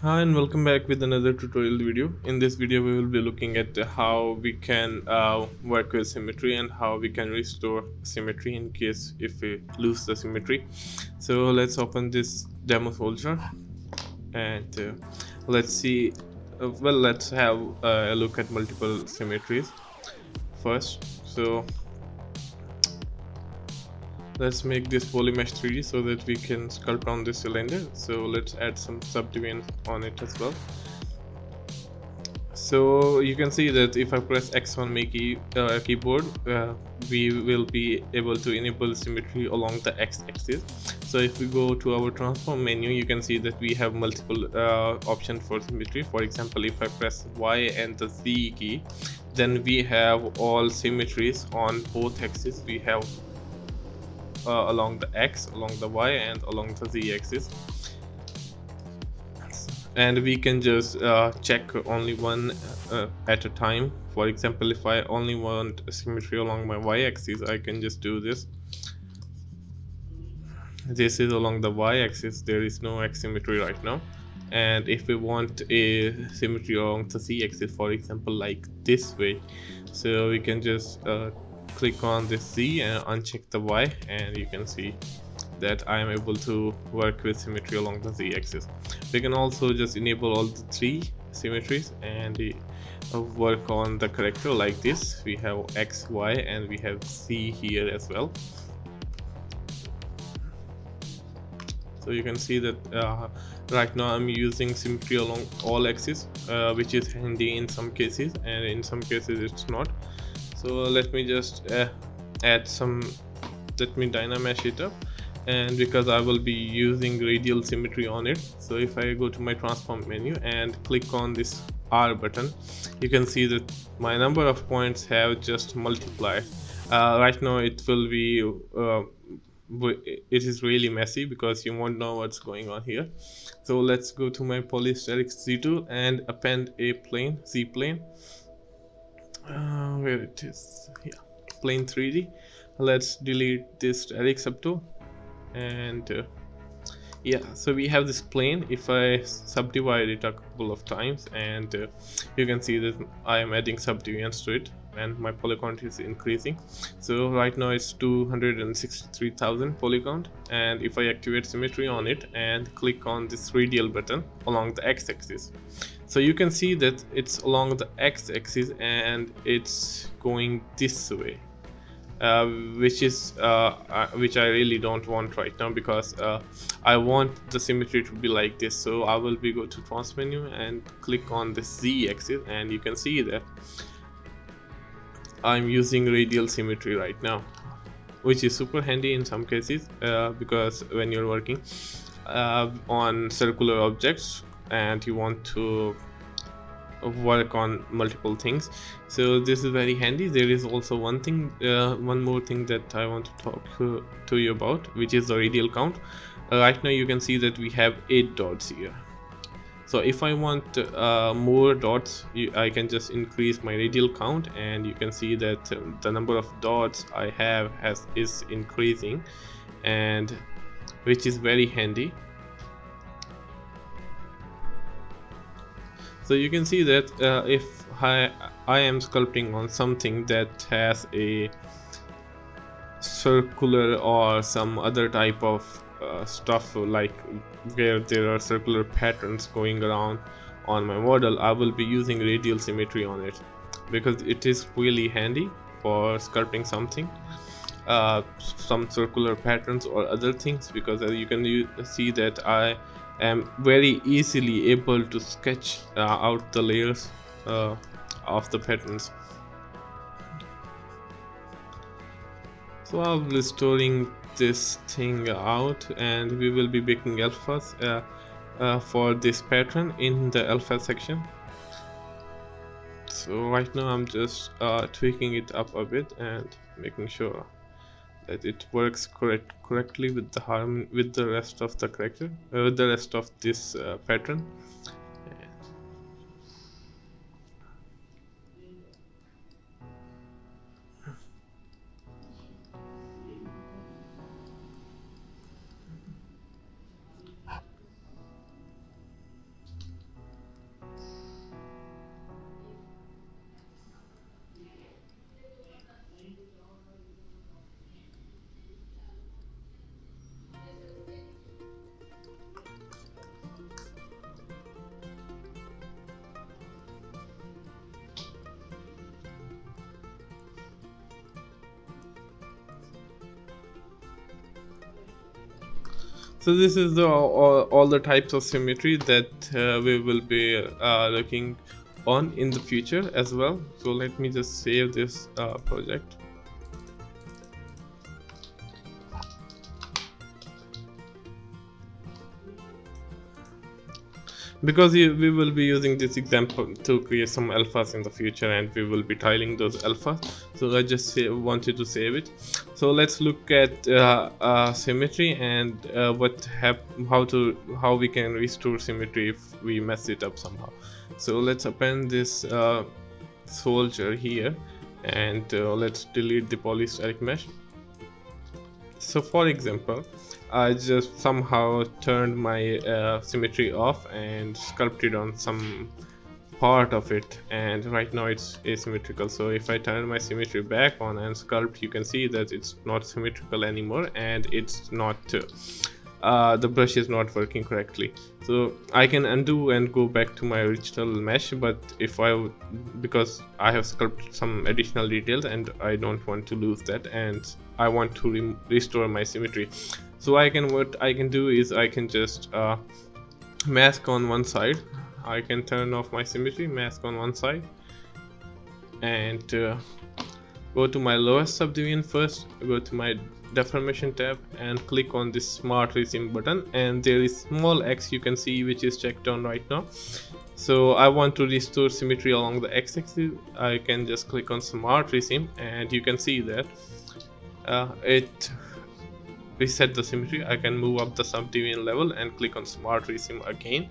Hi and welcome back with another tutorial video. In this video we will be looking at how we can work with symmetry and how we can restore symmetry in case if we lose the symmetry. So let's open this demo folder and let's see let's have a look at multiple symmetries first. So let's make this polymesh 3D so that we can sculpt on this cylinder. So let's add some subdivision on it as well. So you can see that if I press X on my keyboard, we will be able to enable symmetry along the X axis. So if we go to our transform menu, you can see that we have multiple options for symmetry. For example, if I press Y and the Z key, then we have all symmetries on both axes. We have along the X, along the Y, and along the Z axis. And we can just check only one at a time. For example, if I only want symmetry along my y-axis, I can just do this. This is along the y-axis, there is no x symmetry right now. And if we want a symmetry along the z-axis, for example, like this way, so we can just click on this z and uncheck the y, and you can see that I am able to work with symmetry along the z-axis. We can also just enable all the three symmetries and work on the character like this. We have x, y, and we have z here as well. So you can see that right now I'm using symmetry along all axes, which is handy in some cases, and in some cases it's not. So let me just let me dynamesh it up, and because I will be using radial symmetry on it, so if I go to my transform menu and click on this R button, you can see that my number of points have just multiplied. Right now it will be it is really messy because you won't know what's going on here. So let's go to my polysteric Z tool and append a plane, Z plane, where it is, yeah, plane 3D. Let's delete this steric subtool, and yeah, so we have this plane. If I subdivide it a couple of times, and you can see that I am adding subdivisions to it and my polygon is increasing. So right now it's 263,000 polygon, and if I activate symmetry on it and click on this radial button along the x-axis, so you can see that it's along the x-axis and it's going this way, which is which I really don't want right now, because I want the symmetry to be like this. So I will be go to transform menu and click on the Z axis, and you can see that I'm using radial symmetry right now, which is super handy in some cases, because when you're working on circular objects and you want to work on multiple things, so this is very handy. There is also one more thing that I want to talk to you about, which is the radial count. Right now you can see that we have 8 dots here. So if I want more dots, I can just increase my radial count, and you can see that the number of dots I have is increasing, and which is very handy. So you can see that if I am sculpting on something that has a circular or some other type of stuff, like where there are circular patterns going around on my model, I will be using radial symmetry on it, because it is really handy for sculpting something, some circular patterns or other things, because you can see that I am very easily able to sketch out the layers of the patterns. So I'm restoring this thing out, and we will be making alphas for this pattern in the alpha section. So right now I'm just tweaking it up a bit and making sure that it works correctly with the harmony with the rest of the character, with the rest of this pattern. So this is all the types of symmetry that we will be looking on in the future as well. So let me just save this project. Because we will be using this example to create some alphas in the future, and we will be tiling those alphas. So I just wanted to save it. So let's look at symmetry and how we can restore symmetry if we mess it up somehow. So let's append this soldier here, and let's delete the polysteric mesh. So for example, I just somehow turned my symmetry off and sculpted on some part of it, and right now it's asymmetrical. So if I turn my symmetry back on and sculpt, you can see that it's not symmetrical anymore, and it's not the brush is not working correctly. So I can undo and go back to my original mesh, but because I have sculpted some additional details and I don't want to lose that, and I want to restore my symmetry. So what I can do is I can just mask on one side. I can turn off my symmetry, mask on one side, and go to my lowest subdivision first, go to my deformation tab and click on this smart resim button, and there is small X you can see which is checked on right now. So I want to restore symmetry along the x-axis. I can just click on smart resim, and you can see that it reset the symmetry. I can move up the subdivision level and click on smart resim again,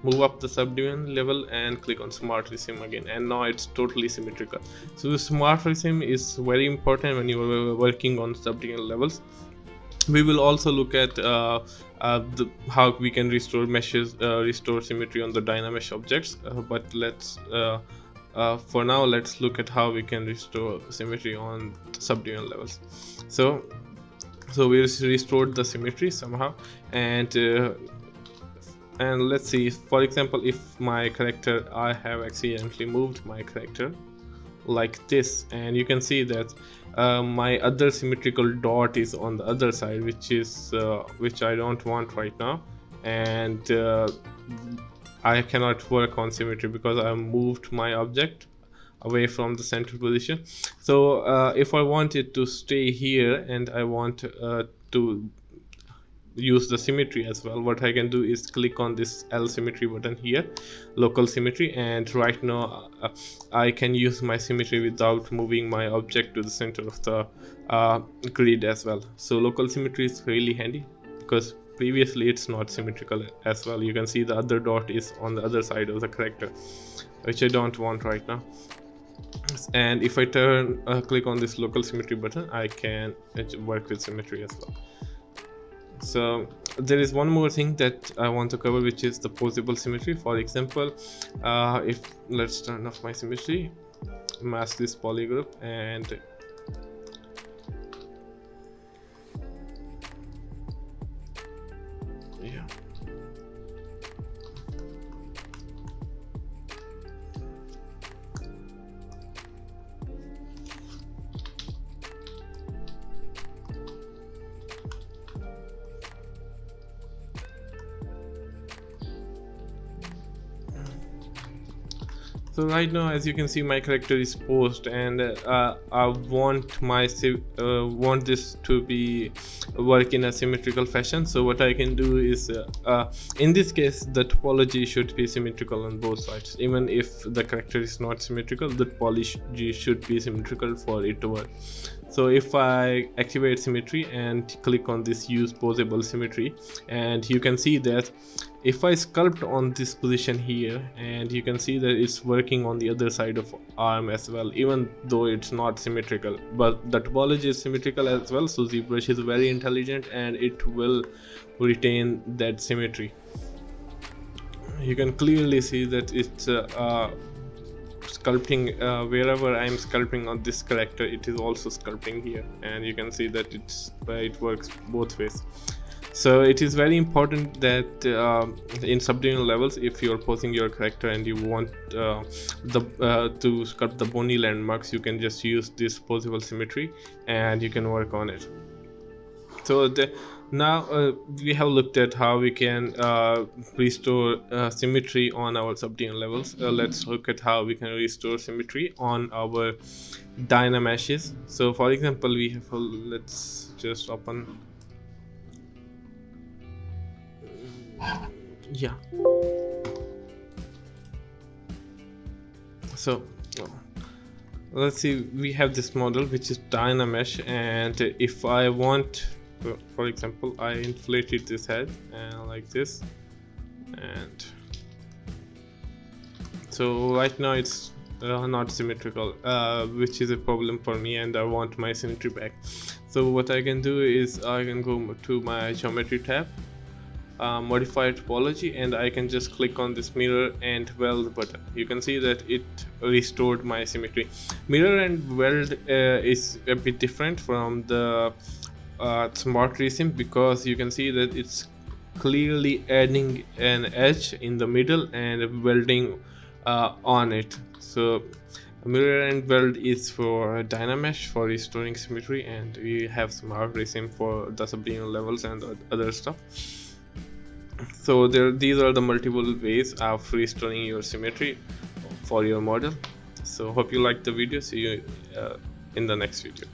move up the subdivision level and click on smart resim again, and now it's totally symmetrical. So smart resim is very important when you are working on subdivision levels. We will also look at how we can restore meshes, restore symmetry on the Dynamesh objects, but for now let's look at how we can restore symmetry on subdivision levels. So we restored the symmetry somehow, and let's see, for example, if my character, I have accidentally moved my character like this, and you can see that my other symmetrical dot is on the other side, which I don't want right now, and I cannot work on symmetry because I moved my object away from the center position. So if I want it to stay here and I want to use the symmetry as well, what I can do is click on this L symmetry button here, local symmetry, and right now I can use my symmetry without moving my object to the center of the grid as well. So local symmetry is really handy because previously it's not symmetrical as well. You can see the other dot is on the other side of the character, which I don't want right now. And if I click on this local symmetry button, I can work with symmetry as well. So there is one more thing that I want to cover, which is the posable symmetry. For example, if let's turn off my symmetry, mask this poly group, and yeah, so right now, as you can see, my character is posed, and I want this to be work in a symmetrical fashion. So what I can do is, in this case, the topology should be symmetrical on both sides. Even if the character is not symmetrical, the topology should be symmetrical for it to work. So if I activate symmetry and click on this use posable symmetry, and you can see that if I sculpt on this position here, and you can see that it's working on the other side of arm as well, even though it's not symmetrical, but the topology is symmetrical as well. So Zbrush is very intelligent and it will retain that symmetry. You can clearly see that it's sculpting wherever I'm sculpting on this character, it is also sculpting here, and you can see that it works both ways. So it is very important that in subdivision levels, if you're posing your character and you want to sculpt the bony landmarks, you can just use this posable symmetry and you can work on it. So Now we have looked at how we can restore symmetry on our subdivision levels. Let's look at how we can restore symmetry on our Dynameshes. So for example, we have let's just open, yeah. So let's see, we have this model which is Dynamesh, and if I want, for example, I inflated this head like this, and so right now it's not symmetrical, which is a problem for me, and I want my symmetry back. So what I can do is I can go to my geometry tab, modify topology, and I can just click on this mirror and weld button. You can see that it restored my symmetry. Mirror and weld is a bit different from the smart resim, because you can see that it's clearly adding an edge in the middle and welding on it. So mirror and weld is for Dynamesh for restoring symmetry, and we have smart resim for the subdivision levels and other stuff. So these are the multiple ways of restoring your symmetry for your model. So hope you liked the video. See you in the next video.